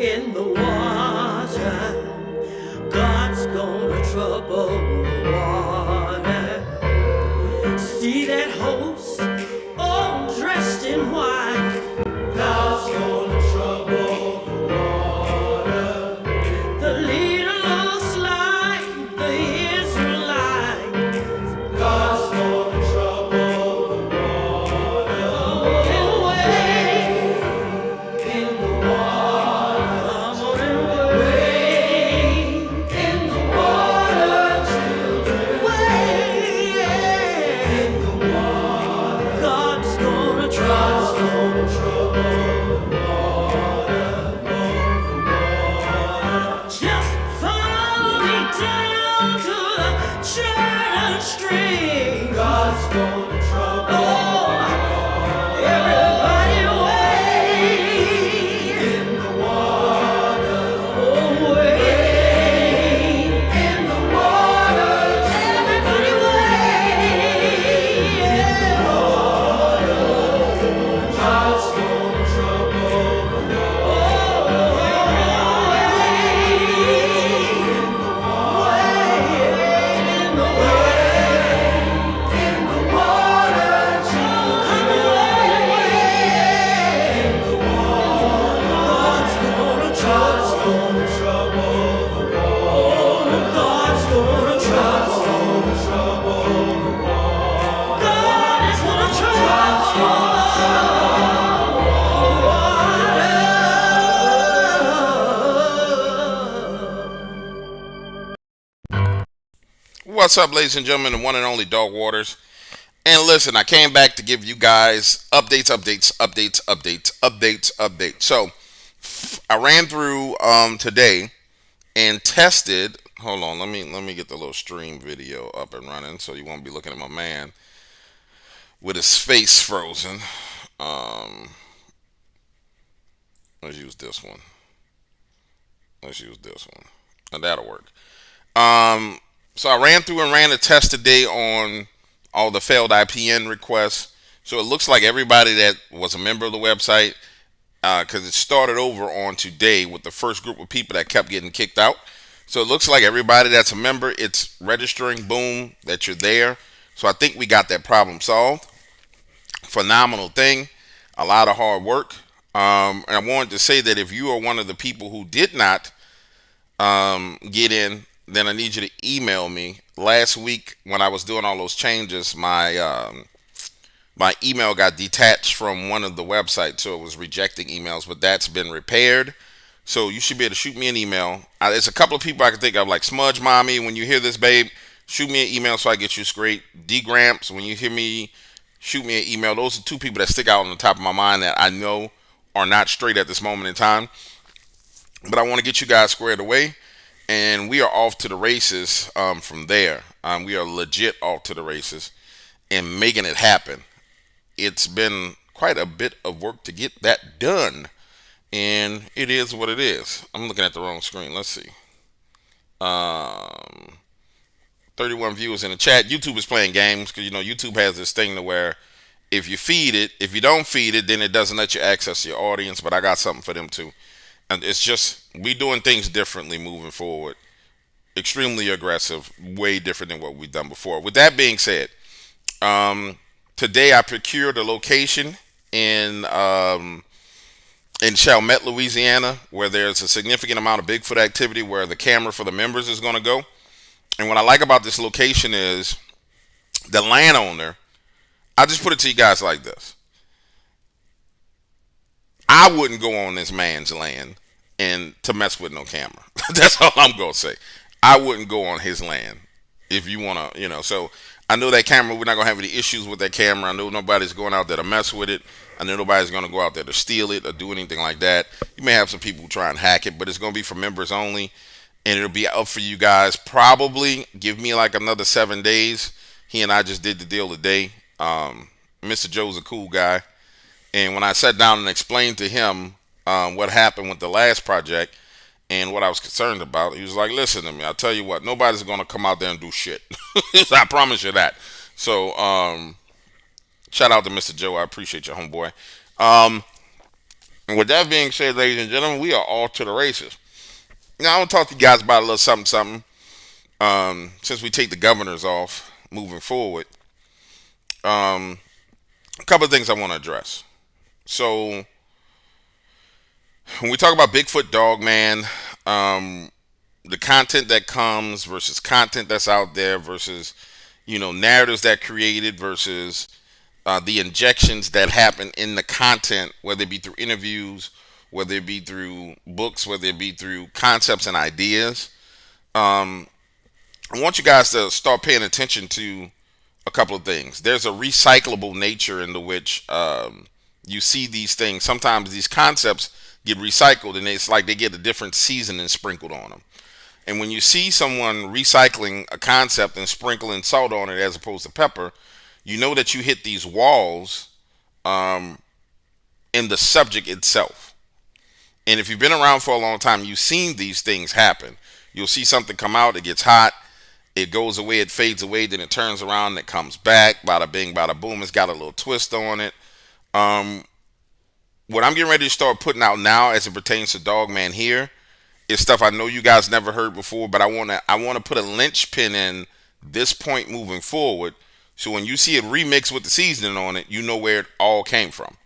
in the water. God's gonna trouble the water. See that host, all dressed in white. God's gonna trouble the water. The leader looks like the Israelite. God's gonna trouble the water. And wade in the water. Come on and wade in the water, children. Wade in the water. God's gonna trouble the water. Just follow me down to the church stream. God's gonna trouble. Everybody wade in the water. Oh, wade in the water. Everybody wade in the water. God's gonna trouble the water. What's up, ladies and gentlemen, the one and only Dog Waters. And listen, I came back to give you guys updates. So I ran through today and tested. Hold on, let me get the little stream video up and running so you won't be looking at my man with his face frozen. Let's use this one. And that'll work. So I ran through and ran a test today on all the failed IPN requests. So it looks like everybody that was a member of the website, because it started over on today with the first group of people that kept getting kicked out. So it looks like everybody that's a member, it's registering, boom, that you're there. So I think we got that problem solved. Phenomenal thing. A lot of hard work. And I wanted to say that if you are one of the people who did not get in, then I need you to email me. Last week when I was doing all those changes, my email got detached from one of the websites, so it was rejecting emails, but that's been repaired. So you should be able to shoot me an email. There's a couple of people I can think of, like Smudge Mommy. When you hear this, babe, shoot me an email so I get you straight. D Gramps, when you hear me, shoot me an email. Those are two people that stick out on the top of my mind that I know are not straight at this moment in time. But I want to get you guys squared away. And we are off to the races from there. We are legit off to the races and making it happen. It's been quite a bit of work to get that done. And it is what it is. I'm looking at the wrong screen. Let's see. 31 viewers in the chat. YouTube is playing games because, YouTube has this thing to where if you don't feed it, then it doesn't let you access your audience. But I got something for them too. And it's just, we doing things differently moving forward. Extremely aggressive, way different than what we've done before. With that being said, today I procured a location in Chalmette, Louisiana, where there's a significant amount of Bigfoot activity where the camera for the members is going to go. And what I like about this location is the landowner, I'll just put it to you guys like this. I wouldn't go on this man's land and to mess with no camera. That's all I'm going to say. I wouldn't go on his land if you want to, so I know that camera, we're not going to have any issues with that camera. I know nobody's going out there to mess with it. I know nobody's going to go out there to steal it or do anything like that. You may have some people who try and hack it, but it's going to be for members only. And it'll be up for you guys. Probably give me like another 7 days. He and I just did the deal today. Mr. Joe's a cool guy. And when I sat down and explained to him what happened with the last project and what I was concerned about, he was like, listen to me, I'll tell you what, nobody's going to come out there and do shit. I promise you that. So, shout out to Mr. Joe. I appreciate you, homeboy. And with that being said, ladies and gentlemen, we are all to the races. Now, I want to talk to you guys about a little something, something. Since we take the governors off moving forward, um, a couple of things I want to address. So, when we talk about Bigfoot, Dogman, the content that comes versus content that's out there versus, narratives that created versus the injections that happen in the content, whether it be through interviews, whether it be through books, whether it be through concepts and ideas. Um, I want you guys to start paying attention to a couple of things. There's a recyclable nature in the which you see these things. Sometimes these concepts get recycled, and it's like they get a different seasoning sprinkled on them. And when you see someone recycling a concept and sprinkling salt on it as opposed to pepper, you know that you hit these walls um, in the subject itself. And if you've been around for a long time, you've seen these things happen. You'll see something come out, it gets hot, it goes away, it fades away, then it turns around and it comes back. Bada bing, bada boom. It's got a little twist on it. Um, what I'm getting ready to start putting out now, as it pertains to Dogman here, is stuff I know you guys never heard before. But I wanna put a linchpin in this point moving forward. So when you see it remixed with the seasoning on it, you know where it all came from.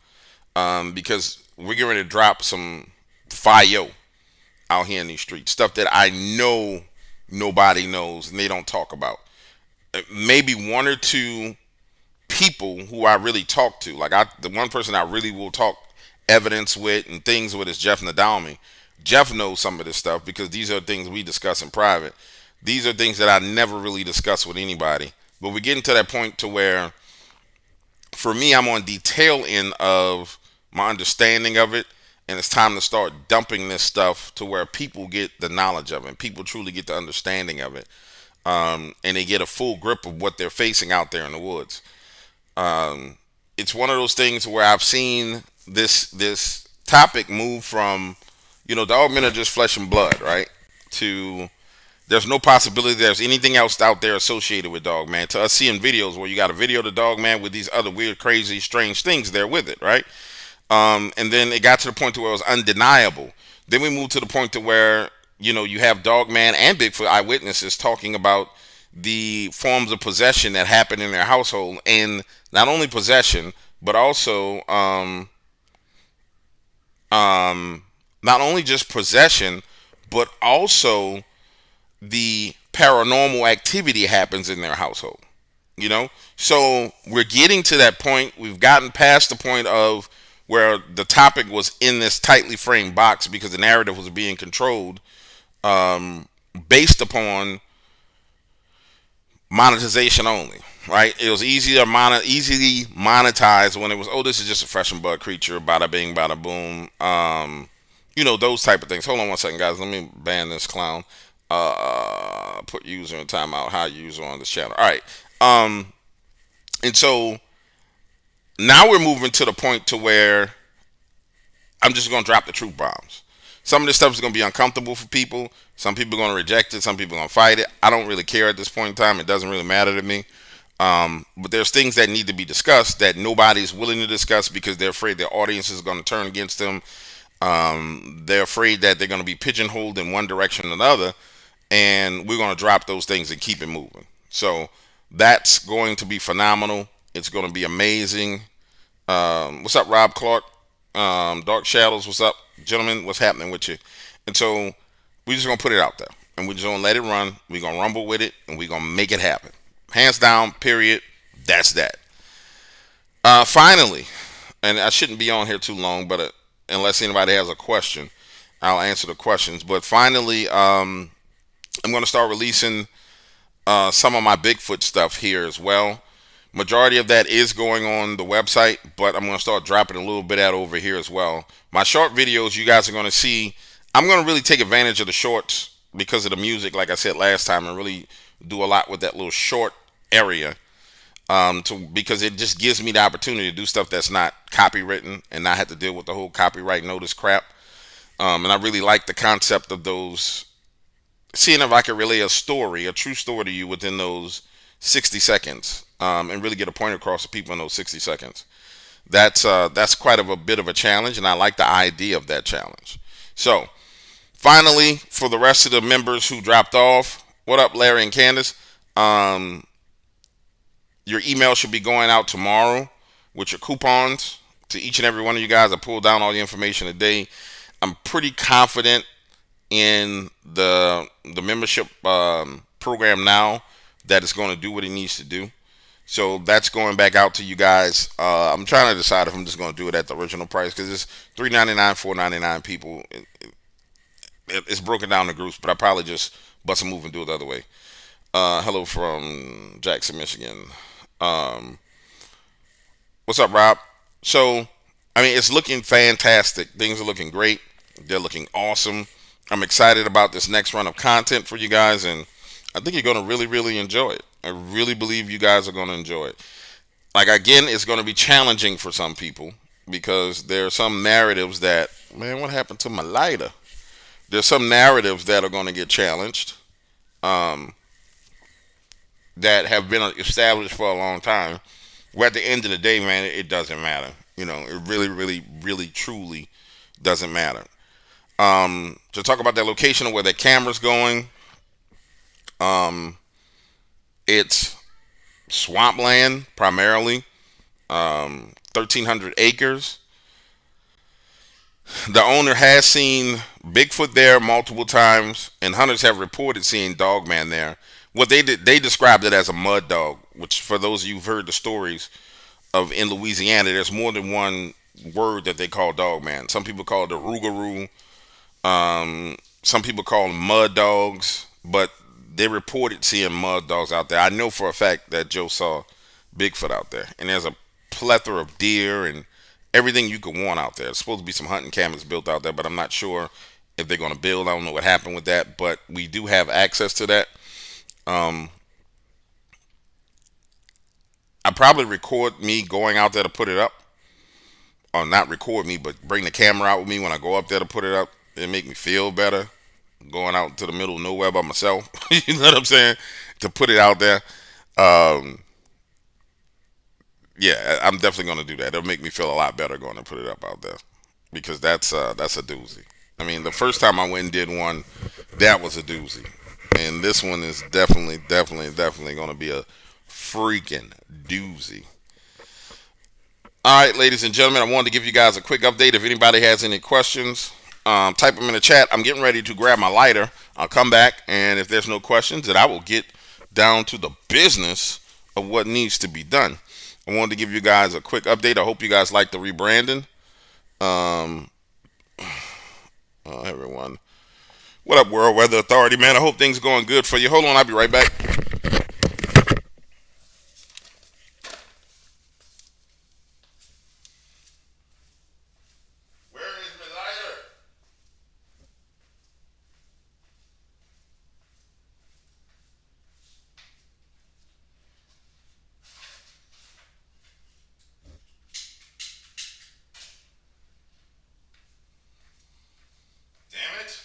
Because we're getting ready to drop some fire out here in these streets, stuff that I know nobody knows and they don't talk about. Maybe one or two people who I really talk to, like the one person I really will talk evidence with and things with is Jeff Nadalmi. Jeff knows some of this stuff because these are things we discuss in private. These are things that I never really discuss with anybody. But we're getting to that point to where, for me, I'm on the tail end of my understanding of it, and it's time to start dumping this stuff to where people get the knowledge of it, people truly get the understanding of it, and they get a full grip of what they're facing out there in the woods. It's one of those things where I've seen this topic move from, the augment of just flesh and blood, right, to there's no possibility there's anything else out there associated with Dogman. To us seeing videos where you got a video of the Dogman with these other weird, crazy, strange things there with it, right? And then it got to the point to where it was undeniable. Then we moved to the point to where, you have Dogman and Bigfoot eyewitnesses talking about the forms of possession that happen in their household, and not only possession, but also not only just possession, but also the paranormal activity happens in their household. So we're getting to that point. We've gotten past the point of where the topic was in this tightly framed box because the narrative was being controlled based upon monetization only, right? It was easily monetized when it was, this is just a fresh and bud creature, bada bing, bada boom, those type of things. Hold on one second, guys. Let me ban this clown. Put user in timeout. Hide user on this channel. All right. And so now we're moving to the point to where I'm just going to drop the truth bombs. Some of this stuff is going to be uncomfortable for people. Some people are going to reject it. Some people are going to fight it. I don't really care at this point in time. It doesn't really matter to me. But there's things that need to be discussed that nobody's willing to discuss because they're afraid their audience is going to turn against them. They're afraid that they're going to be pigeonholed in one direction or another. And we're going to drop those things and keep it moving. So that's going to be phenomenal. It's going to be amazing. What's up, Rob Clark? Dark Shadows, what's up? Gentlemen, what's happening with you? And so we're just going to put it out there. And we're just going to let it run. We're going to rumble with it. And we're going to make it happen. Hands down, period. That's that. Finally, and I shouldn't be on here too long, but unless anybody has a question, I'll answer the questions. But finally, I'm going to start releasing some of my Bigfoot stuff here as well. Majority of that is going on the website, but I'm going to start dropping a little bit out over here as well. My short videos, you guys are going to see. I'm going to really take advantage of the shorts because of the music, like I said last time, and really do a lot with that little short area because it just gives me the opportunity to do stuff that's not copywritten and not have to deal with the whole copyright notice crap. And I really like the concept of those, seeing if I can relay a story, a true story to you within those 60 seconds and really get a point across to people in those 60 seconds. That's quite of a bit of a challenge, and I like the idea of that challenge. So finally, for the rest of the members who dropped off, what up, Larry and Candace? Um, your email should be going out tomorrow with your coupons to each and every one of you guys. I pulled down all the information today. I'm pretty confident in the membership program now that it's going to do what it needs to do. So that's going back out to you guys. I'm trying to decide if I'm just going to do it at the original price because it's $3.99, $4.99. People, it's broken down to groups, but I probably just bust a move and do it the other way. Hello from Jackson, Michigan. Um, what's up, Rob? So, I mean, it's looking fantastic. Things are looking great. They're looking awesome. I'm excited about this next run of content for you guys, and I think you're going to really, really enjoy it. I really believe you guys are going to enjoy it. Like, again, it's going to be challenging for some people because there are some narratives that, man, what happened to my lighter? There's some narratives that are going to get challenged um, that have been established for a long time. Where at the end of the day, man, it doesn't matter. You know, it really, really, really, truly doesn't matter. To talk about that location of where that camera's going, um, it's swampland primarily, 1,300 acres. The owner has seen Bigfoot there multiple times, and hunters have reported seeing Dogman there. What they did, they described it as a mud dog, which for those of you who've heard the stories of in Louisiana, there's more than one word that they call Dogman. Some people call it the Rougarou. Some people call them mud dogs, but they reported seeing mud dogs out there. I know for a fact that Joe saw Bigfoot out there, and there's a plethora of deer and everything you could want out there. There's supposed to be some hunting cabins built out there, but I'm not sure if they're going to build. I don't know what happened with that, but we do have access to that. Um, I probably record me going out there to put it up, or not record me, but bring the camera out with me when I go up there to put it up. It make me feel better going out to the middle of nowhere by myself. You know what I'm saying? To put it out there. Um, yeah, I'm definitely going to do that. It'll make me feel a lot better going to put it up out there because that's a doozy. I mean, the first time I went and did one, that was a doozy, and this one is definitely, definitely, definitely going to be a freaking doozy. All right, ladies and gentlemen, I wanted to give you guys a quick update. If anybody has any questions, type them in the chat. I'm getting ready to grab my lighter. I'll come back, and if there's no questions, then I will get down to the business of what needs to be done. I wanted to give you guys a quick update. I hope you guys like the rebranding. Um, everyone, what up, World Weather Authority, man? I hope things are going good for you. Hold on, I'll be right back. Where is my lighter? Damn it.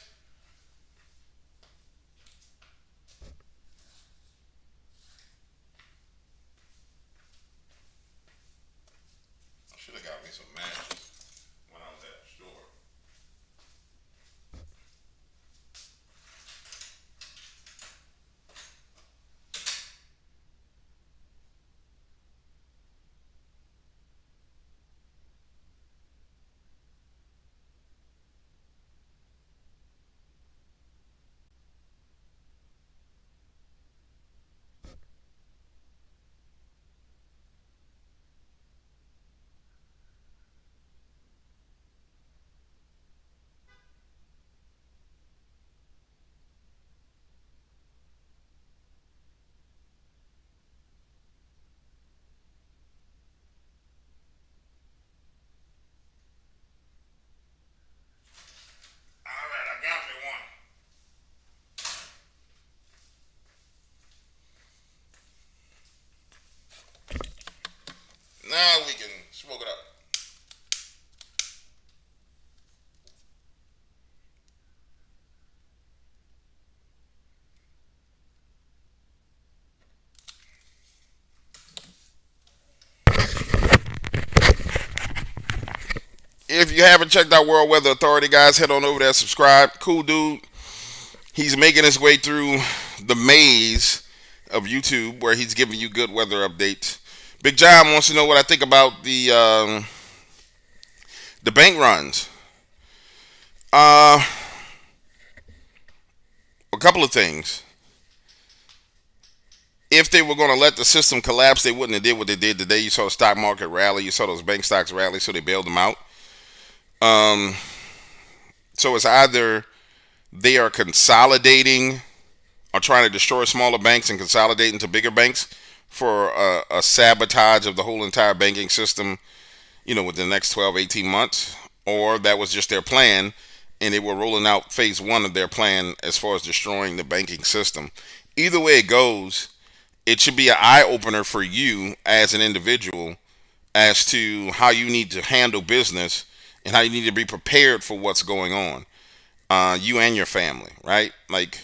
if you haven't checked out World Weather Authority, guys, head on over there, subscribe. Cool dude. He's making his way through the maze of YouTube where he's giving you good weather updates. Big John wants to know what I think about the bank runs. A couple of things. If they were going to let the system collapse, they wouldn't have did what they did today. You saw the stock market rally. You saw those bank stocks rally, so they bailed them out. So it's either they are consolidating or trying to destroy smaller banks and consolidate into bigger banks for a sabotage of the whole entire banking system, within the next 12, 18 months, or that was just their plan, and they were rolling out phase one of their plan as far as destroying the banking system. Either way it goes, it should be an eye-opener for you as an individual as to how you need to handle business and how you need to be prepared for what's going on, you and your family, right? Like,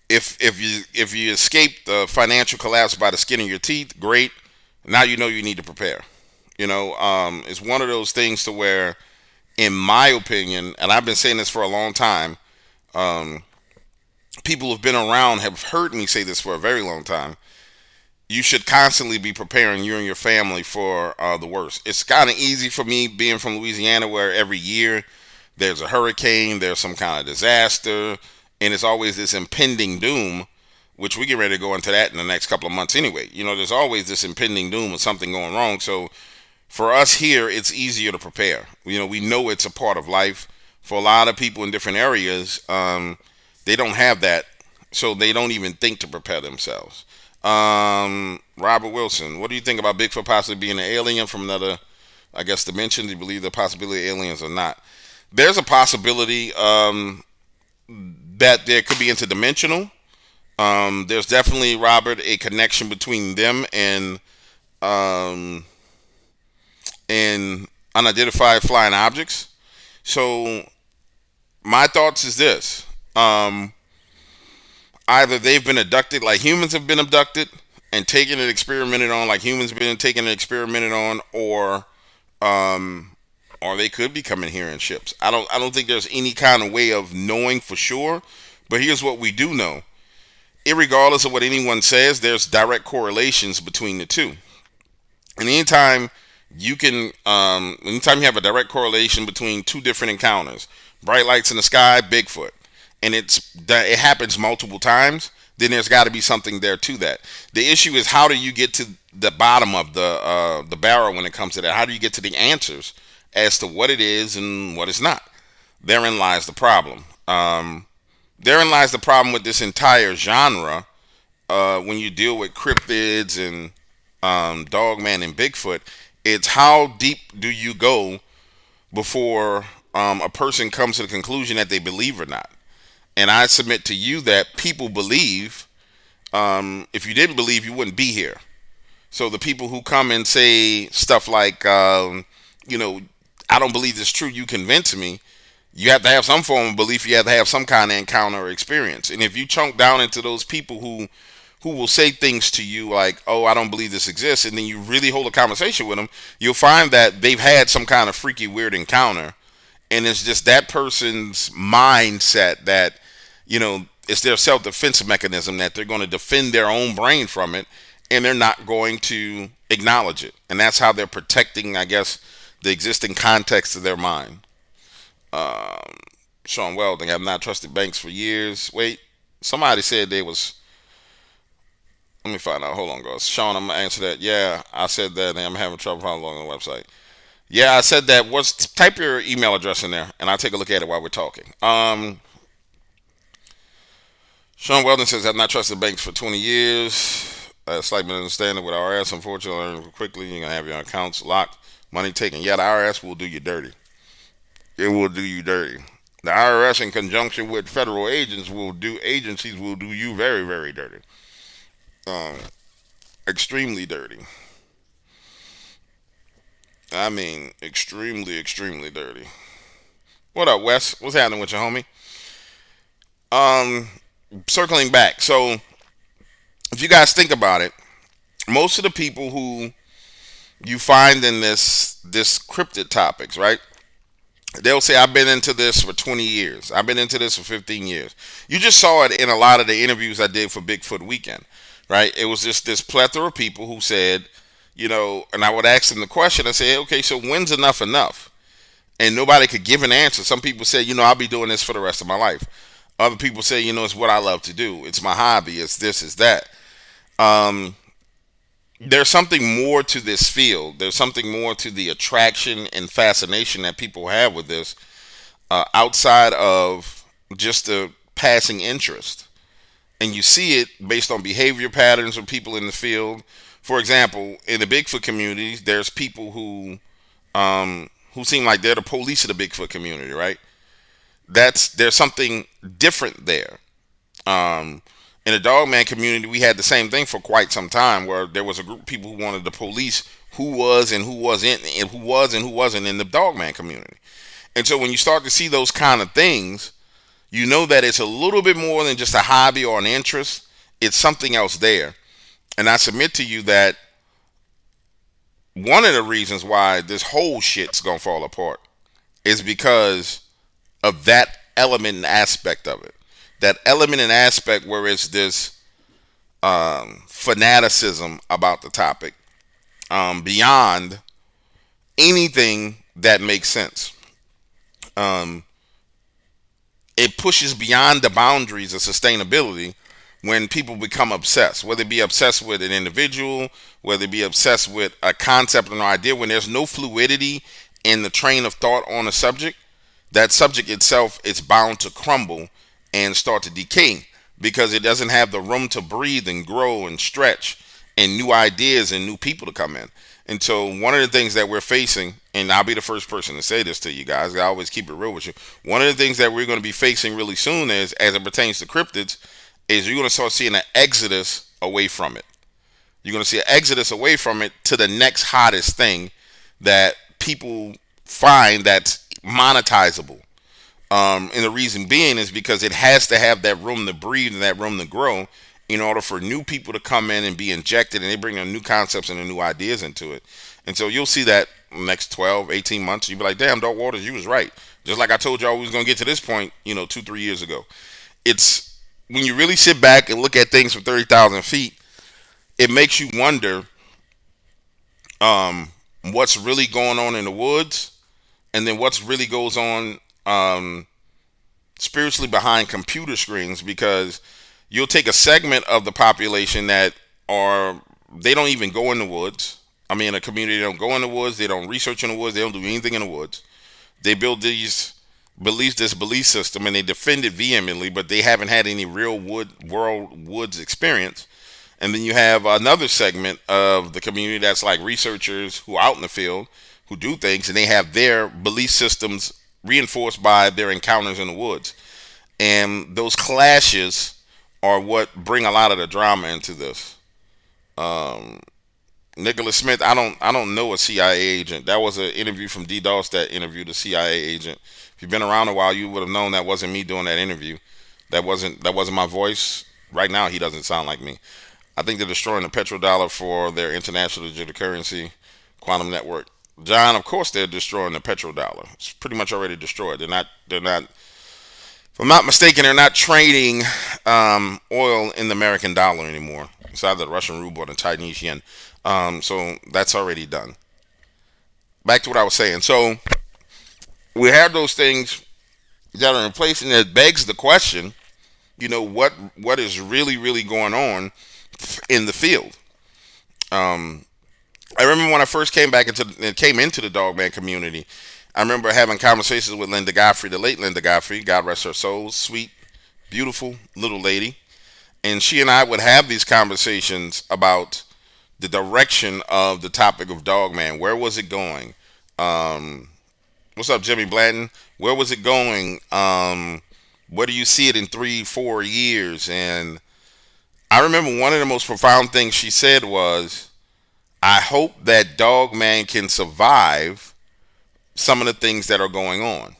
if you escape the financial collapse by the skin of your teeth, great. Now you know you need to prepare. It's one of those things to where, in my opinion, and I've been saying this for a long time, people who've been around have heard me say this for a very long time. You should constantly be preparing you and your family for the worst. It's kind of easy for me being from Louisiana, where every year there's a hurricane, there's some kind of disaster, and it's always this impending doom, which we get ready to go into that in the next couple of months anyway. There's always this impending doom of something going wrong. So for us here, it's easier to prepare. We know it's a part of life. For a lot of people in different areas, they don't have that, so they don't even think to prepare themselves. Robert Wilson, what do you think about Bigfoot possibly being an alien from another, dimension? Do you believe the possibility of aliens or not? There's a possibility that there could be interdimensional. There's definitely, Robert, a connection between them and unidentified flying objects. So my thoughts is this. Either they've been abducted like humans have been abducted and taken and experimented on like humans have been taken and experimented on, or they could be coming here in ships. I don't think there's any kind of way of knowing for sure, but here's what we do know. Irregardless of what anyone says, there's direct correlations between the two. And anytime you have a direct correlation between two different encounters, bright lights in the sky, Bigfoot, and it happens multiple times, then there's got to be something there to that. The issue is, how do you get to the bottom of the barrel when it comes to that? How do you get to the answers as to what it is and what it's not? Therein lies the problem. Therein lies the problem with this entire genre. When you deal with cryptids and Dogman and Bigfoot, it's how deep do you go before a person comes to the conclusion that they believe or not. And I submit to you that people believe. If you didn't believe, you wouldn't be here. So the people who come and say stuff like, I don't believe this true, you convince me, you have to have some form of belief. You have to have some kind of encounter or experience. And if you chunk down into those people who will say things to you like, oh, I don't believe this exists, and then you really hold a conversation with them, you'll find that they've had some kind of freaky, weird encounter. And it's just that person's mindset that, it's their self-defense mechanism, that they're going to defend their own brain from it, and they're not going to acknowledge it. And that's how they're protecting, the existing context of their mind. Sean Welding, I've not trusted banks for years. Wait, somebody said they was... Let me find out. Hold on, guys. Sean, I'm going to answer that. Yeah, I said that, and I'm having trouble finding on the website. Yeah, I said that. Type your email address in there, and I'll take a look at it while we're talking. Sean Weldon says, I've not trusted banks for 20 years. Slight misunderstanding with IRS. Unfortunately, learn quickly. You're going to have your accounts locked, money taken. Yeah, the IRS will do you dirty. It will do you dirty. The IRS, in conjunction with federal agencies, will do you very, very dirty. Extremely dirty. I mean, extremely, extremely dirty. What up, Wes? What's happening with your homie? Circling back. So, if you guys think about it, most of the people who you find in this cryptid topics, right? They'll say, I've been into this for 20 years. I've been into this for 15 years. You just saw it in a lot of the interviews I did for Bigfoot Weekend, right? It was just this plethora of people who said, and I would ask them the question. I say, okay, so when's enough enough? And nobody could give an answer. Some people say, I'll be doing this for the rest of my life. Other people say, it's what I love to do. It's my hobby. It's this, it's that. Um, there's something more to this field. There's something more to the attraction and fascination that people have with this, outside of just the passing interest. And you see it based on behavior patterns of people in the field. For example, in the Bigfoot communities, there's people who seem like they're the police of the Bigfoot community, right? There's something different there. Um, in the Dogman community, we had the same thing for quite some time, where there was a group of people who wanted to police who was and who wasn't, and who was and who wasn't in the Dogman community. And so when you start to see those kind of things, you know that it's a little bit more than just a hobby or an interest. It's something else there. And I submit to you that one of the reasons why this whole shit's gonna fall apart is because of that element and aspect of it. That element and aspect where it's this fanaticism about the topic, beyond anything that makes sense. Um, it pushes beyond the boundaries of sustainability when people become obsessed, whether it be obsessed with an individual, whether it be obsessed with a concept or an idea. When there's no fluidity in the train of thought on a subject, that subject itself is bound to crumble and start to decay, because it doesn't have the room to breathe and grow and stretch and new ideas and new people to come in. And so one of the things that we're facing, and I'll be the first person to say this to you guys, I always keep it real with you. One of the things that we're going to be facing really soon is, as it pertains to cryptids, is you're going to start seeing an exodus away from it. You're going to see an exodus away from it to the next hottest thing that people find that's monetizable. And the reason being is because it has to have that room to breathe and that room to grow in order for new people to come in and be injected, and they bring in new concepts and new ideas into it. And so you'll see that next 12, 18 months, you'll be like, damn, Dark Waters, you was right. Just like I told y'all we was going to get to this point, 2-3 years ago. It's when you really sit back and look at things from 30,000 feet, it makes you wonder what's really going on in the woods, and then what's really goes on spiritually behind computer screens, because you'll take a segment of the population that they don't even go in the woods. I mean, a community, they don't go in the woods, they don't research in the woods, they don't do anything in the woods. They build this belief system, and they defend it vehemently, but they haven't had any real world woods experience. And then you have another segment of the community that's like researchers who are out in the field, who do things, and they have their belief systems reinforced by their encounters in the woods. And those clashes are what bring a lot of the drama into this. Nicholas Smith, I don't know a CIA agent. That was an interview from DDoS that interviewed a CIA agent. If you've been around a while, you would have known that wasn't me doing that interview. That wasn't my voice. Right now, he doesn't sound like me. I think they're destroying the petrodollar for their international digital currency, quantum network. John, of course, they're destroying the petrodollar. It's pretty much already destroyed. They're not. If I'm not mistaken, they're not trading oil in the American dollar anymore. It's either the Russian ruble or the Chinese yen. So that's already done. Back to what I was saying. So we have those things that are in place, and it begs the question, what is really, really going on in the field. I remember when I first came into the Dogman community, I remember having conversations with Linda Godfrey, the late Linda Godfrey, God rest her soul, sweet, beautiful little lady. And she and I would have these conversations about the direction of the topic of Dogman. Where was it going? What's up, Jimmy Blanton? Where was it going? Where do you see it in 3-4 years? And I remember one of the most profound things she said was, I hope that Dogman can survive some of the things that are going on.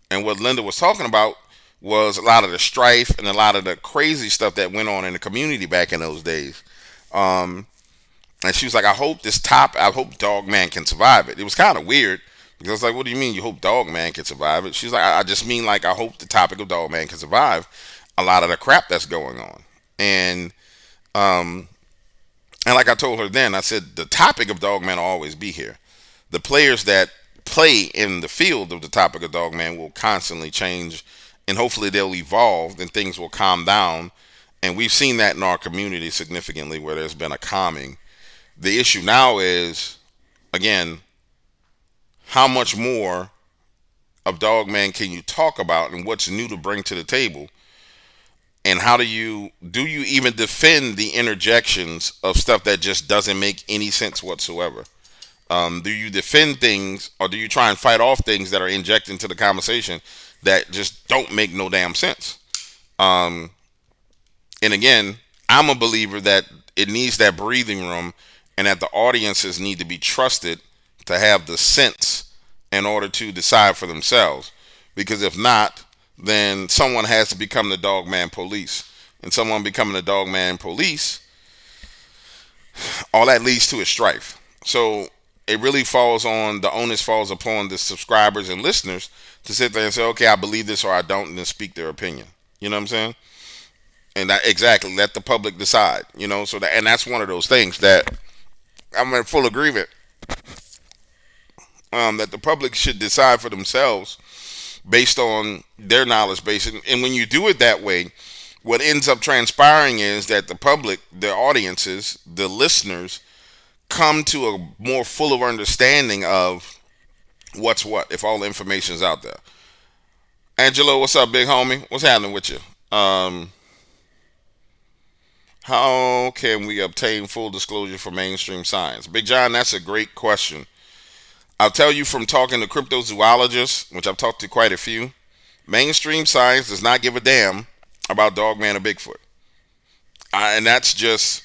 And what Linda was talking about was a lot of the strife and a lot of the crazy stuff that went on in the community back in those days. And she was like, I hope Dogman can survive it. It was kind of weird because I was like, what do you mean you hope Dogman can survive it? She's like, I just mean like I hope the topic of Dogman can survive a lot of the crap that's going on. Um, and like I told her then, I said the topic of Dogman will always be here. The players that play in the field of the topic of Dogman will constantly change, and hopefully they'll evolve and things will calm down. And we've seen that in our community significantly where there's been a calming. The issue now is, again, how much more of Dogman can you talk about and what's new to bring to the table? And how do you even defend the interjections of stuff that just doesn't make any sense whatsoever? Do you defend things or do you try and fight off things that are injected into the conversation that just don't make no damn sense? And again, I'm a believer that it needs that breathing room and that the audiences need to be trusted to have the sense in order to decide for themselves. Because if not, then someone has to become the Dogman police. And someone becoming the Dogman police, all that leads to is strife. So it really the onus falls upon the subscribers and listeners to sit there and say, okay, I believe this or I don't, and then speak their opinion. You know what I'm saying? And that, exactly, let the public decide. So and that's one of those things that I'm in full agreement that the public should decide for themselves based on their knowledge base. And when you do it that way, what ends up transpiring is that the public, the audiences, the listeners come to a more fuller understanding of what's what if all the information is out there. Angelo, what's up, big homie? What's happening with you? How can we obtain full disclosure for mainstream science? Big John, that's a great question. I'll tell you from talking to cryptozoologists, which I've talked to quite a few, mainstream science does not give a damn about Dogman or Bigfoot. And that's just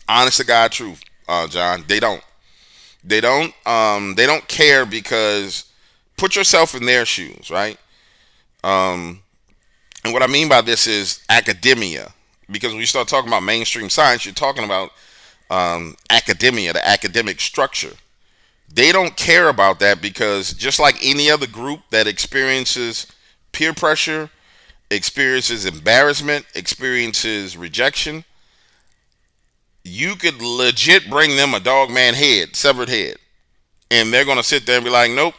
honest to God truth, John. They don't. They don't care because put yourself in their shoes, right? And what I mean by this is academia. Because when you start talking about mainstream science, you're talking about academia, the academic structure. They don't care about that because just like any other group that experiences peer pressure, experiences embarrassment, experiences rejection, you could legit bring them a Dogman head, severed head, and they're going to sit there and be like, nope,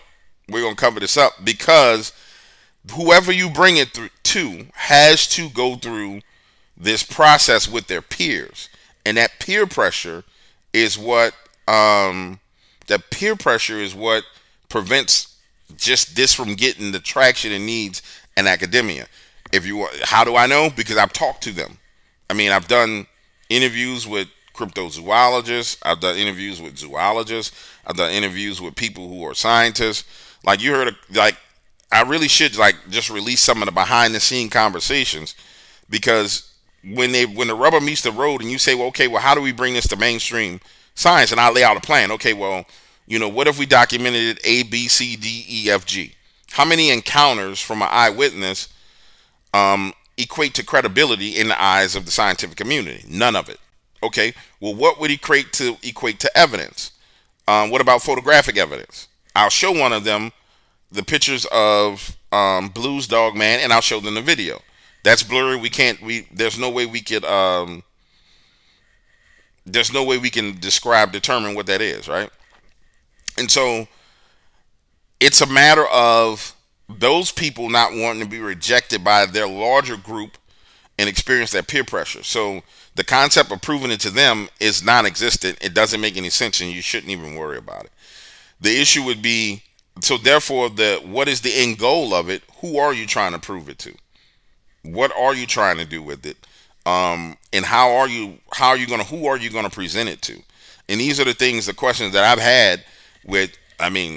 we're going to cover this up, because whoever you bring it to has to go through this process with their peers. And that peer pressure is what prevents just this from getting the traction it needs in academia. How do I know? Because I've talked to them. I mean, I've done interviews with cryptozoologists. I've done interviews with zoologists. I've done interviews with people who are scientists. Like you heard, I really should just release some of the behind the scene conversations, because when the rubber meets the road and you say, well, okay, well, how do we bring this to mainstream science? And I lay out a plan. Okay, well, what if we documented it A, B, C, D, E, F, G? How many encounters from an eyewitness equate to credibility in the eyes of the scientific community? None of it. Okay, well, what would equate to evidence? What about photographic evidence? I'll show one of them the pictures of Blue's Dogman, and I'll show them the video. That's blurry. There's no way we could. There's no way we can determine what that is, right? And so it's a matter of those people not wanting to be rejected by their larger group and experience that peer pressure. So the concept of proving it to them is non-existent. It doesn't make any sense, and you shouldn't even worry about it. The issue would be, so therefore, what is the end goal of it? Who are you trying to prove it to? What are you trying to do with it? And who are you gonna present it to? And these are the questions that I've had with,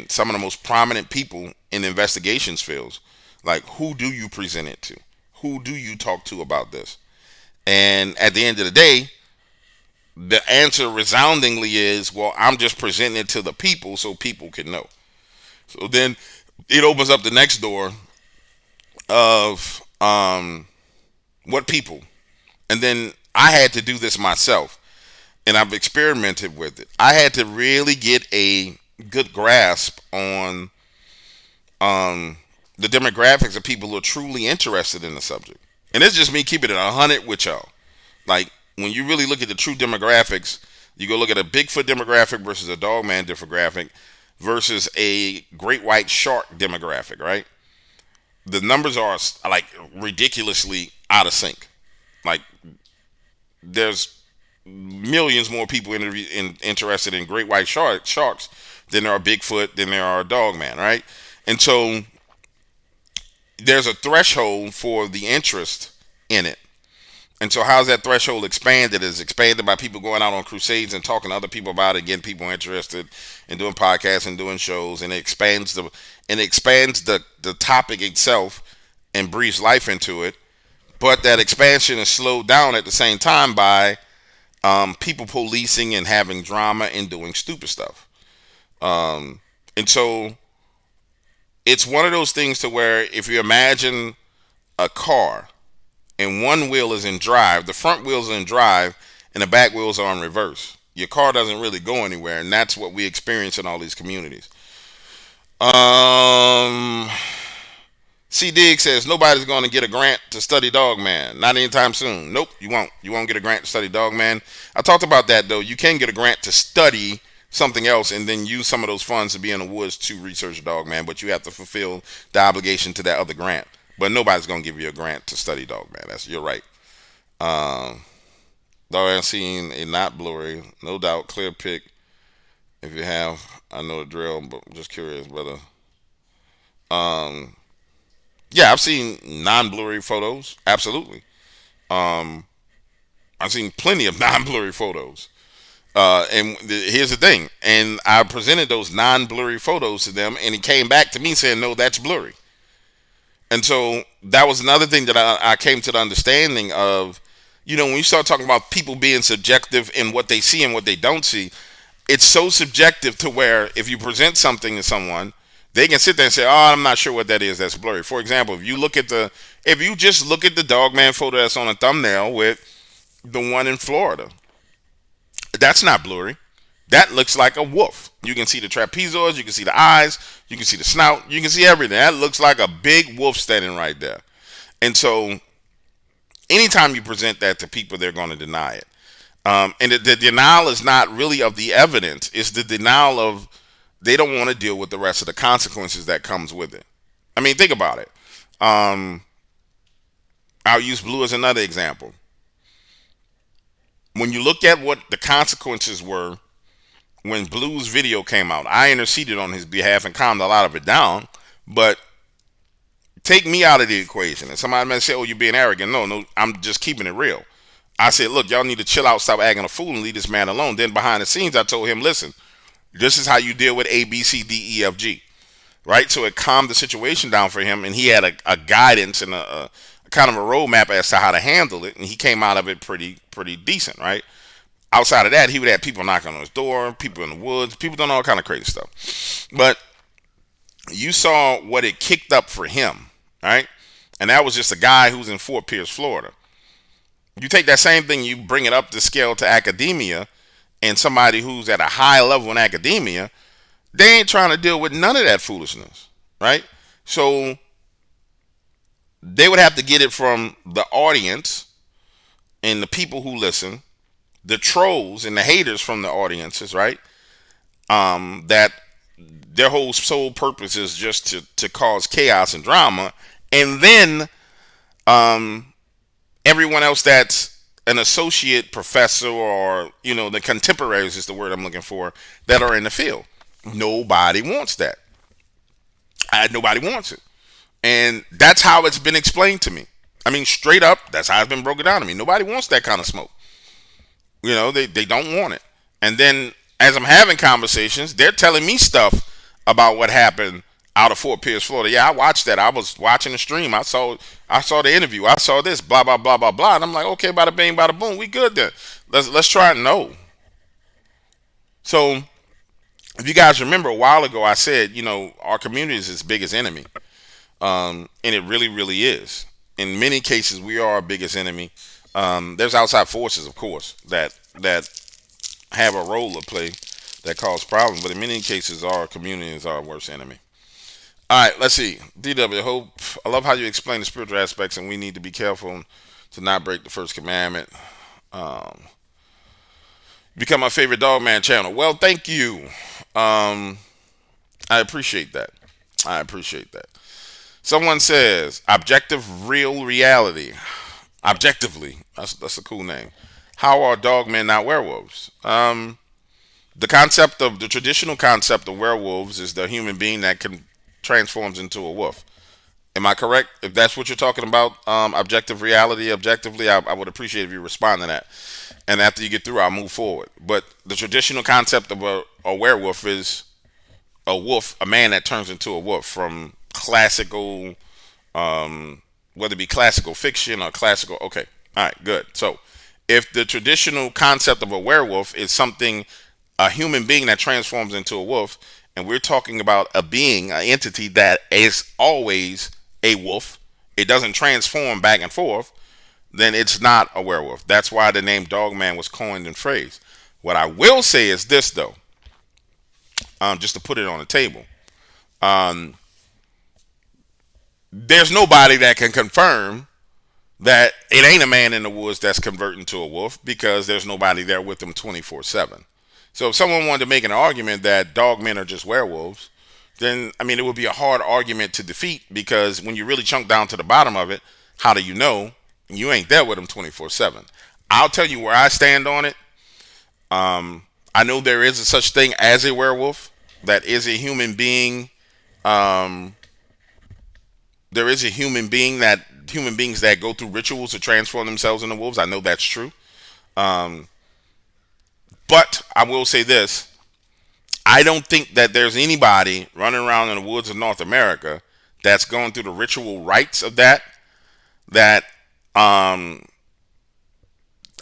some of the most prominent people in the investigations fields. Like, who do you present it to? Who do you talk to about this? And at the end of the day, the answer resoundingly is, well, I'm just presenting it to the people so people can know. So then it opens up the next door of what people. And then I had to do this myself. and I've experimented with it. I had to really get a good grasp on um, the demographics of people who are truly interested in the subject. And it's just me keeping it 100 with y'all. Like, when you really look at the true demographics, you go look at a Bigfoot demographic versus a Dogman demographic versus a great white shark demographic, right? The numbers are like ridiculously out of sync. Like, there's millions more people interested in great white sharks than there are Bigfoot, than there are Dogman, right? And so there's a threshold for the interest in it. And so how's that threshold expanded? It's expanded by people going out on crusades and talking to other people about it, getting people interested in doing podcasts and doing shows, and it expands the topic itself and breathes life into it. But that expansion is slowed down at the same time by people policing and having drama and doing stupid stuff. And so it's one of those things to where if you imagine a car and one wheel is in drive, the front wheels are in drive, and the back wheels are in reverse. Your car doesn't really go anywhere, and that's what we experience in all these communities. C. Dig says nobody's going to get a grant to study Dogman. Not anytime soon. Nope, you won't. You won't get a grant to study Dogman. I talked about that, though. You can get a grant to study something else and then use some of those funds to be in the woods to research Dogman, but you have to fulfill the obligation to that other grant. But nobody's going to give you a grant to study Dogman. You're right. Though I've seen a not blurry, no doubt, clear pic. If you have, I know the drill, but I'm just curious, brother. Yeah, I've seen non-blurry photos. Absolutely. I've seen plenty of non-blurry photos. Here's the thing. And I presented those non-blurry photos to them, and he came back to me saying, no, that's blurry. And so that was another thing that I came to the understanding of, when you start talking about people being subjective in what they see and what they don't see, it's so subjective to where if you present something to someone, they can sit there and say, "Oh, I'm not sure what that is. That's blurry." For example, if you just look at the Dogman photo that's on a thumbnail with the one in Florida, that's not blurry. That looks like a wolf. You can see the trapezoids, you can see the eyes, you can see the snout, you can see everything. That looks like a big wolf standing right there. And so, anytime you present that to people, they're going to deny it. And the denial is not really of the evidence; it's the denial of they don't want to deal with the rest of the consequences that comes with it. I mean, think about it. I'll use Blue as another example. When you look at what the consequences were when Blue's video came out, I interceded on his behalf and calmed a lot of it down. But take me out of the equation. And somebody might say, "Oh, you're being arrogant." No, I'm just keeping it real. I said, "Look, y'all need to chill out, stop acting a fool, and leave this man alone." Then behind the scenes, I told him, "Listen, this is how you deal with A, B, C, D, E, F, G." Right? So it calmed the situation down for him, and he had a guidance and a kind of a roadmap as to how to handle it, and he came out of it pretty decent, right? Outside of that, he would have people knocking on his door, people in the woods, people doing all kind of crazy stuff. But you saw what it kicked up for him, right? And that was just a guy who's in Fort Pierce, Florida. You take that same thing, you bring it up the scale to academia, and somebody who's at a high level in academia, they ain't trying to deal with none of that foolishness, right? So they would have to get it from the audience and the people who listen, the trolls and the haters from the audiences, right? That their whole sole purpose is just to cause chaos and drama, and then everyone else that's an associate professor or the contemporaries is the word I'm looking for that are in the field. Nobody wants that. Nobody wants it, and that's how it's been explained to me. I mean, straight up, that's how it's been broken down to me. Nobody wants that kind of smoke. They don't want it. And then as I'm having conversations, they're telling me stuff about what happened out of Fort Pierce, Florida. Yeah, I watched that. I was watching the stream. I saw the interview. I saw this, blah, blah, blah, blah, blah. And I'm like, okay, bada bing, bada boom. We good then. Let's try it. No. So if you guys remember a while ago, I said, our community is its biggest enemy. And it really, really is. In many cases, we are our biggest enemy. There's outside forces, of course, that have a role to play that cause problems, but in many cases, our community is our worst enemy. All right, let's see. DW, hope I love how you explain the spiritual aspects, and we need to be careful to not break the first commandment. Um, Become my favorite Dogman channel. Well, thank you. Um, I appreciate that. I appreciate that. Someone says objective real reality. Objectively, that's a cool name. How are dogmen not werewolves? The traditional concept of werewolves is the human being that can transforms into a wolf. Am I correct? If that's what you're talking about, objective reality, objectively, I would appreciate if you respond to that. And after you get through, I'll move forward. But the traditional concept of a werewolf is a wolf, a man that turns into a wolf from classical, whether it be classical fiction or classical. Okay, all right, good. So, if the traditional concept of a werewolf is something, a human being that transforms into a wolf, and we're talking about a being, an entity that is always a wolf, it doesn't transform back and forth, then it's not a werewolf. That's why the name Dogman was coined and phrased. What I will say is this, though, just to put it on the table. Um, there's nobody that can confirm that it ain't a man in the woods that's converting to a wolf because there's nobody there with them 24/7. So if someone wanted to make an argument that dogmen are just werewolves, then I mean it would be a hard argument to defeat because when you really chunk down to the bottom of it, how do you know? You ain't there with them 24/7. I'll tell you where I stand on it. I know there is a such thing as a werewolf that is a human being. Um, there is a human beings that go through rituals to transform themselves into wolves. I know that's true. Um, but I will say this: I don't think that there's anybody running around in the woods of North America that's going through the ritual rites of that. That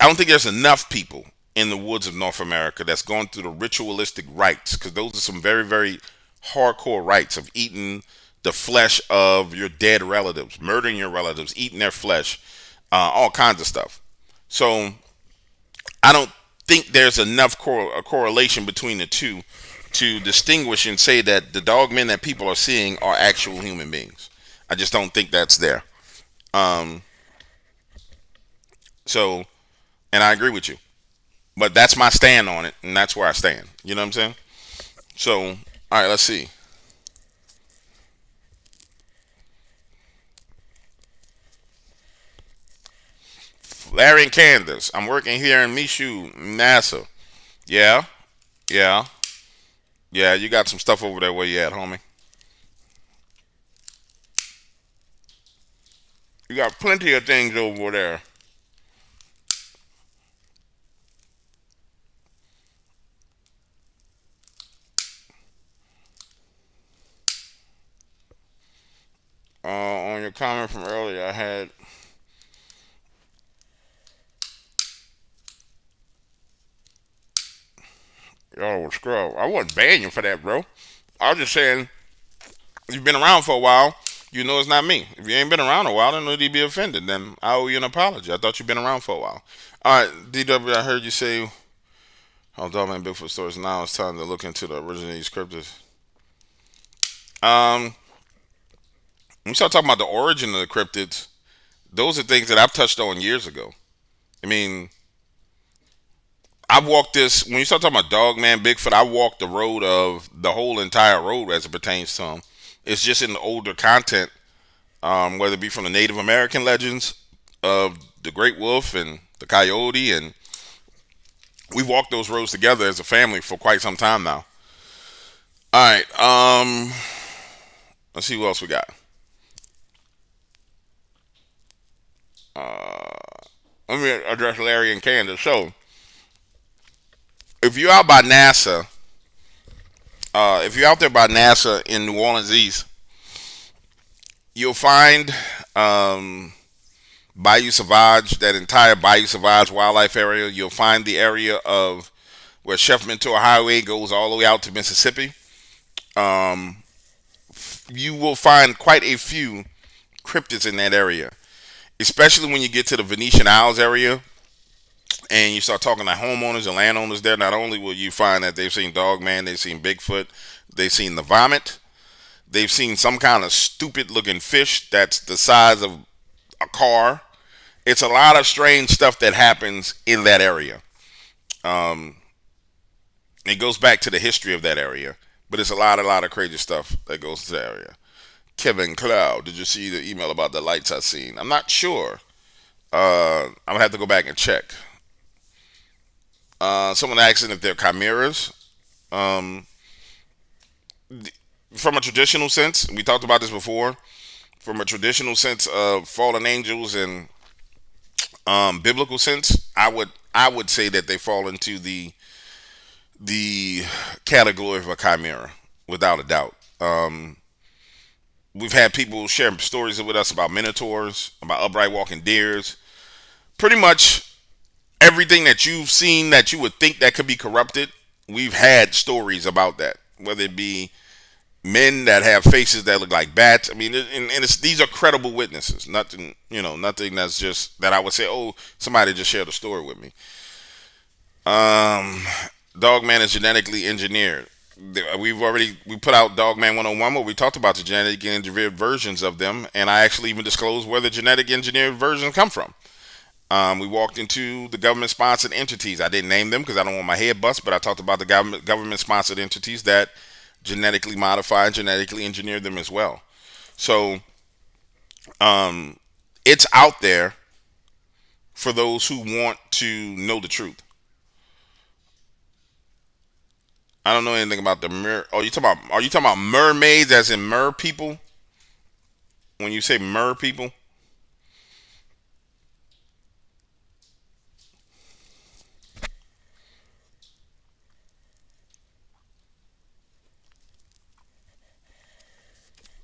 I don't think there's enough people in the woods of North America that's going through the ritualistic rites because those are some very, very hardcore rites of eating the flesh of your dead relatives, murdering your relatives, eating their flesh, all kinds of stuff. So I don't think there's enough a correlation between the two to distinguish and say that the dogmen that people are seeing are actual human beings. I just don't think that's there. Um, so, and I agree with you, but that's my stand on it, and that's where I stand. You know what I'm saying? So, all right, let's see. Larry and Candace, I'm working here in Mishu, NASA. Yeah, yeah, yeah. You got some stuff over there where you at, homie? You got plenty of things over there. On your comment from earlier, I had y'all was scrub. I wasn't banning you for that, bro. I was just saying if you've been around for a while, you know it's not me. If you ain't been around a while, then no need to be offended. Then I owe you an apology. I thought you've been around for a while. All right, DW, I heard you say, "Oh, Dogman Bigfoot stories." Now it's time to look into the original of these cryptids. Um, when we start talking about the origin of the cryptids, those are things that I've touched on years ago. I mean, I've walked this. When you start talking about Dogman Bigfoot, I walked the road of the whole entire road as it pertains to them. It's just in the older content, whether it be from the Native American legends of the Great Wolf and the Coyote, and we've walked those roads together as a family for quite some time now. All right, let's see what else we got. Uh, Let me address Larry and Candace. So, if you're out by NASA, if you're out there by NASA in New Orleans East, you'll find Bayou Sauvage, that entire Bayou Sauvage wildlife area. You'll find the area of where Chef Mentor Highway goes all the way out to Mississippi. Um, you will find quite a few cryptids in that area, especially when you get to the Venetian Isles area. and you start talking to homeowners and landowners there, not only will you find that they've seen Dogman, they've seen Bigfoot, they've seen the vomit, they've seen some kind of stupid looking fish that's the size of a car. It's a lot of strange stuff that happens in that area. Um, it goes back to the history of that area, but it's a lot of crazy stuff that goes to the area. Kevin Cloud, did you see the email about the lights I seen? I'm not sure. I'm gonna have to go back and check. Someone asking if they're chimeras. Um, from a traditional sense, we talked about this before. From a traditional sense of fallen angels and biblical sense, I would say that they fall into the category of a chimera, without a doubt. We've had people share stories with us about minotaurs, about upright walking deers. Pretty much everything that you've seen that you would think that could be corrupted, we've had stories about that. Whether it be men that have faces that look like bats. I mean, and these are credible witnesses. Nothing, nothing that's just that I would say, oh, somebody just shared a story with me. Um, Dogman is genetically engineered. We put out Dogman 101 where we talked about the genetically engineered versions of them, and I actually even disclosed where the genetic engineered versions come from. We walked into the government sponsored entities. I didn't name them because I don't want my head bust, but I talked about the government sponsored entities that genetically modify and genetically engineer them as well. So um, it's out there for those who want to know the truth. I don't know anything about the mer. Oh, you talking about? Are you talking about mermaids, as in mer people? When you say mer people,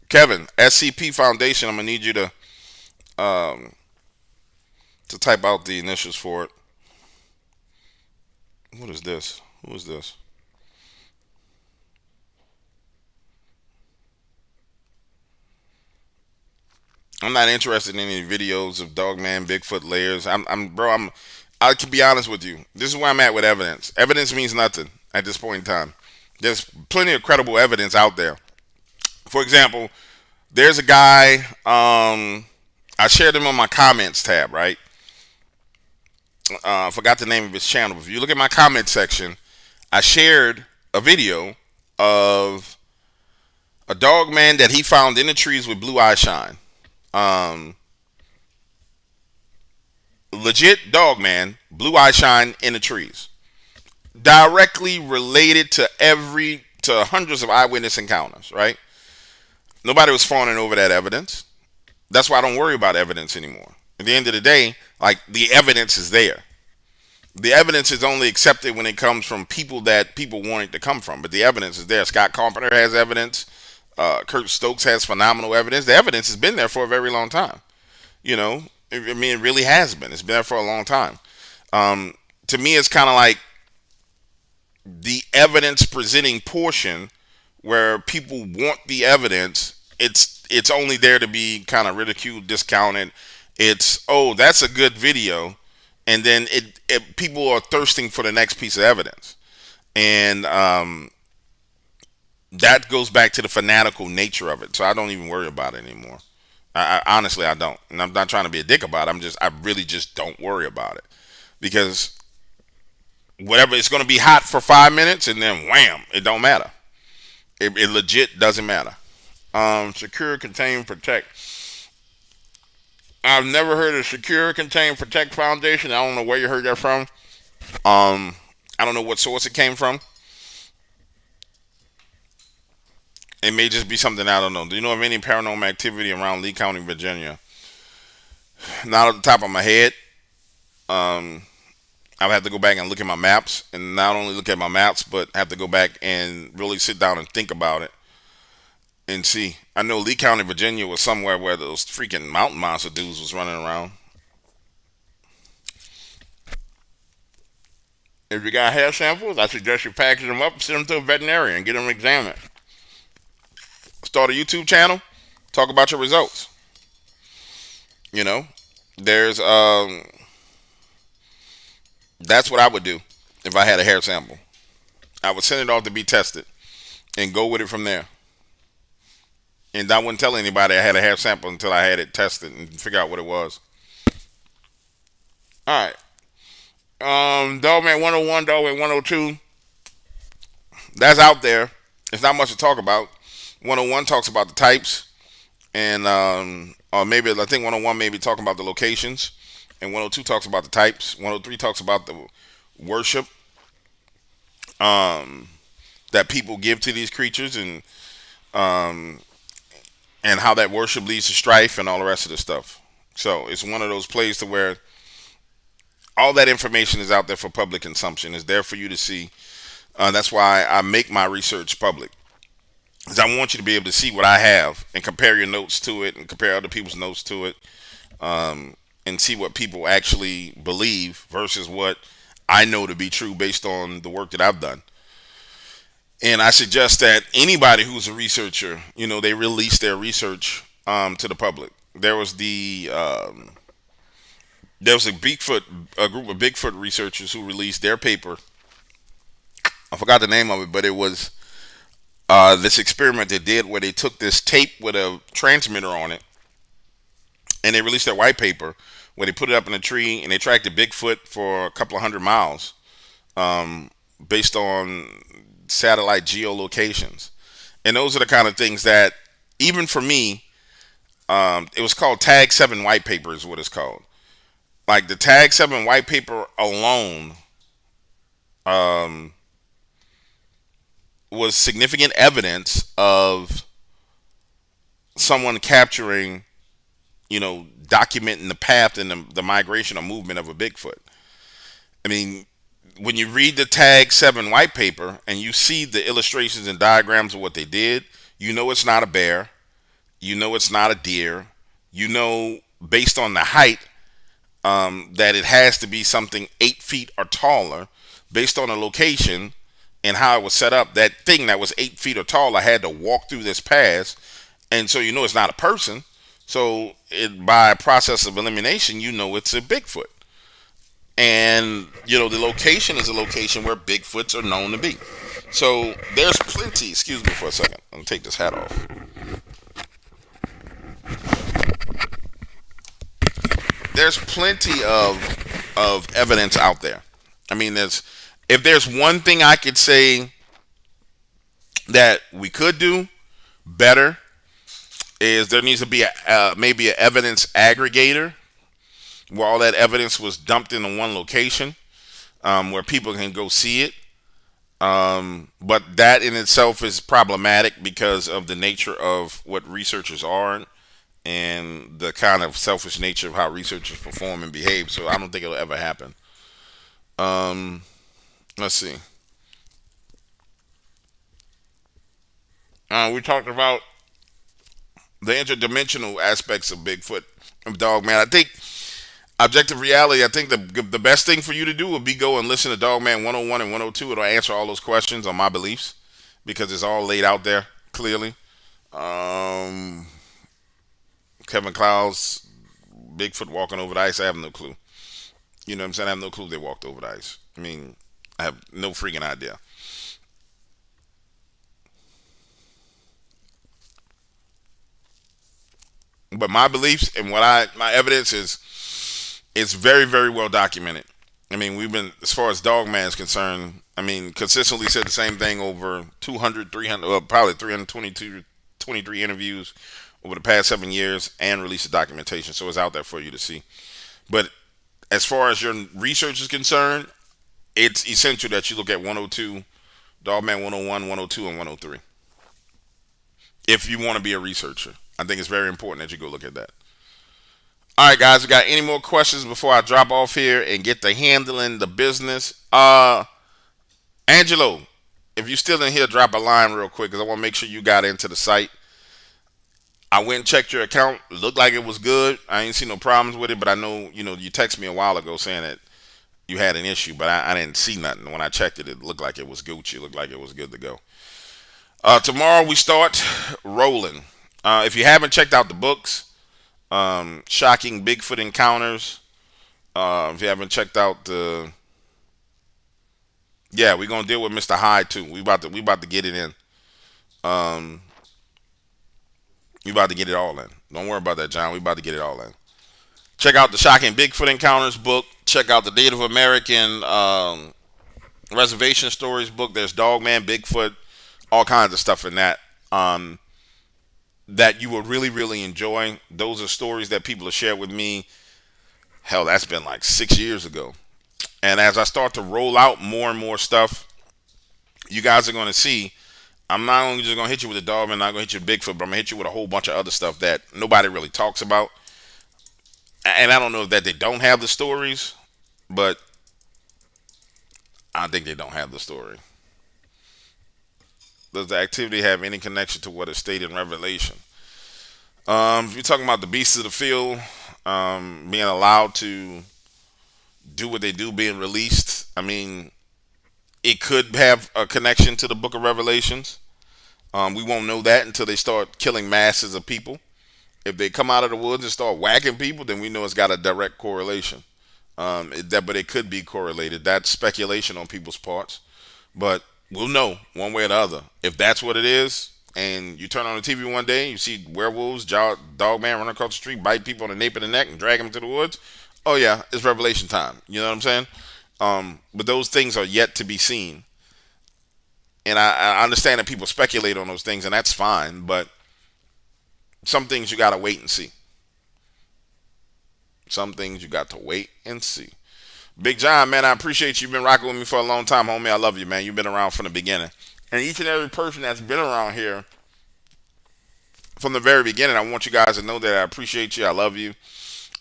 Kevin, SCP Foundation. I'm gonna need you um, to type out the initials for it. What is this? Who is this? I'm not interested in any videos of Dogman, Bigfoot layers. Bro. I can be honest with you. This is where I'm at with evidence. Evidence means nothing at this point in time. There's plenty of credible evidence out there. For example, there's a guy. I shared him on my comments tab. Right. I forgot the name of his channel. If you look at my comment section, I shared a video of a dog man that he found in the trees with blue eye shine. Um, Legit dog man, blue eye shine in the trees. Directly related to hundreds of eyewitness encounters, right? Nobody was fawning over that evidence. That's why I don't worry about evidence anymore. At the end of the day, like, the evidence is there. The evidence is only accepted when it comes from people that people want it to come from. But the evidence is there. Scott Carpenter has evidence. Kurt Stokes has phenomenal evidence. The evidence has been there for a very long time. You know, I mean, it really has been. It's been there for a long time. To me, it's kind of like the evidence presenting portion where people want the evidence. It's only there to be kind of ridiculed, discounted. It's, oh, that's a good video, and then people are thirsting for the next piece of evidence, and that goes back to the fanatical nature of it. So I don't even worry about it anymore. I honestly, I don't, and I'm not trying to be a dick about it. I really just don't worry about it, because whatever, it's going to be hot for 5 minutes, and then wham, it don't matter. It legit doesn't matter. Secure, contain, protect. I've never heard of Secure, Contain, Protect Foundation. I don't know where you heard that from. I don't know what source it came from. It may just be something I don't know. Do you know of any paranormal activity around Lee County, Virginia? Not off the top of my head. Um, I would have to go back and look at my maps, and not only look at my maps, but have to go back and really sit down and think about it and see. I know Lee County, Virginia was somewhere where those freaking mountain monster dudes was running around. If you got hair samples, I suggest you package them up and send them to a veterinarian and get them examined. Start a YouTube channel, talk about your results. You know, there's That's what I would do if I had a hair sample. I would send it off to be tested and go with it from there. And I wouldn't tell anybody I had a hair sample until I had it tested and figure out what it was. All right. Dogman 101, Dogman 102. That's out there. It's not much to talk about. 101 talks about the types, and or maybe I think 101 maybe talking about the locations, and 102 talks about the types. 103 talks about the worship um, that people give to these creatures, um, and how that worship leads to strife and all the rest of the stuff. So it's one of those places to where all that information is out there for public consumption. It's there for you to see. That's why I make my research public. Because I want you to be able to see what I have and compare your notes to it and compare other people's notes to it, and see what people actually believe versus what I know to be true based on the work that I've done. And I suggest that anybody who's a researcher, they release their research to the public. There was a group of Bigfoot researchers who released their paper. I forgot the name of it, but it was this experiment they did where they took this tape with a transmitter on it, and they released their white paper where they put it up in a tree and they tracked a Bigfoot for a couple of 100 miles, based on satellite geolocations. And those are the kind of things that, even for me, it was called Tag 7 White Paper is what it's called. Like the Tag 7 White Paper alone um, was significant evidence of someone capturing, documenting the path and the migration or movement of a Bigfoot. I mean, when you read the Tag 7 White Paper and you see the illustrations and diagrams of what they did, it's not a bear. It's not a deer. Based on the height, that it has to be something 8 feet or taller based on the location and how it was set up. That thing that was 8 feet or taller had to walk through this pass. And so it's not a person. So by a process of elimination, it's a Bigfoot. And, the location is a location where Bigfoots are known to be. So there's plenty. Excuse me for a second. I'm going to take this hat off. There's plenty of evidence out there. I mean, if there's one thing I could say that we could do better, is there needs to be maybe an evidence aggregator where all that evidence was dumped into one location, where people can go see it. But that in itself is problematic because of the nature of what researchers are and the kind of selfish nature of how researchers perform and behave. So I don't think it'll ever happen. Let's see. We talked about the interdimensional aspects of Bigfoot, of Dogman. I think objective reality. I think the best thing for you to do would be go and listen to Dogman 101 and 102. It'll answer all those questions on my beliefs because it's all laid out there clearly. Kevin Clowes, Bigfoot walking over the ice. I have no clue. You know what I'm saying? I have no clue they walked over the ice. I mean, I have no freaking idea. But my beliefs and my evidence is, it's very, very well documented. I mean, we've been, as far as Dogman is concerned, I mean, consistently said the same thing over 200, 300, well, probably 322, 23 interviews over the past 7 years and released the documentation. So it's out there for you to see. But as far as your research is concerned, it's essential that you look at 102, Dogman 101, 102, and 103. If you want to be a researcher, I think it's very important that you go look at that. All right, guys, we got any more questions before I drop off here and get to handling the business? Angelo, if you're still in here, drop a line real quick because I want to make sure you got into the site. I went and checked your account. It looked like it was good. I ain't seen no problems with it, but I know, you texted me a while ago saying that you had an issue, but I didn't see nothing. When I checked it, it looked like it was Gucci. It looked like it was good to go. Tomorrow we start rolling. If you haven't checked out the books, Shocking Bigfoot Encounters, if you haven't checked out the Yeah, we're gonna deal with Mr. Hyde too. We about to get it in. Um, we about to get it all in. Don't worry about that, John. We about to get it all in. Check out the Shocking Bigfoot Encounters book. Check out the Native American Reservation Stories book. There's Dogman, Bigfoot, all kinds of stuff in that. That you will really, really enjoy. Those are stories that people have shared with me. Hell, that's been like 6 years ago. And as I start to roll out more and more stuff, you guys are going to see. I'm not only just going to hit you with the dog, I'm not going to hit you with Bigfoot, but I'm going to hit you with a whole bunch of other stuff that nobody really talks about. And I don't know if that they don't have the stories, but I think they don't have the story. Does the activity have any connection to what is stated in Revelation? If you're talking about the beasts of the field being allowed to do what they do, being released, I mean, it could have a connection to the Book of Revelations. We won't know that until they start killing masses of people. If they come out of the woods and start whacking people, then we know it's got a direct correlation. But it could be correlated. That's speculation on people's parts. But we'll know one way or the other. If that's what it is, and you turn on the TV one day and you see werewolves, dogman running across the street, bite people on the nape of the neck and drag them to the woods, oh yeah, it's Revelation time. You know what I'm saying? But those things are yet to be seen. And I understand that people speculate on those things, and that's fine. But some things you got to wait and see. Some things you got to wait and see. Big John, man, I appreciate you. You've been rocking with me for a long time, homie. I love you, man. You've been around from the beginning. And each and every person that's been around here from the very beginning, I want you guys to know that I appreciate you. I love you.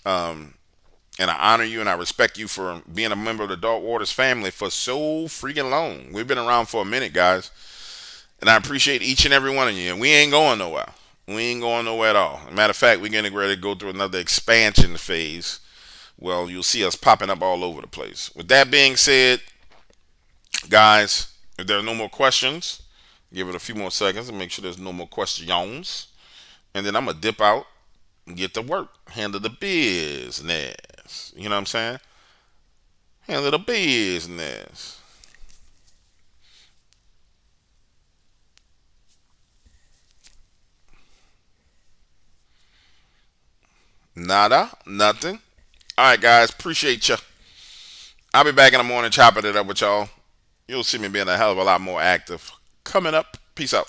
And I honor you and I respect you for being a member of the Dark Waters family for so freaking long. We've been around for a minute, guys. And I appreciate each and every one of you. And we ain't going nowhere. We ain't going nowhere at all. Matter of fact, we're getting ready to go through another expansion phase. Well, you'll see us popping up all over the place. With that being said, guys, if there are no more questions, give it a few more seconds and make sure there's no more questions. And then I'm going to dip out and get to work. Handle the business. You know what I'm saying? Handle the business. Nada. Nothing. All right, guys. Appreciate you. I'll be back in the morning chopping it up with y'all. You'll see me being a hell of a lot more active. Coming up. Peace out.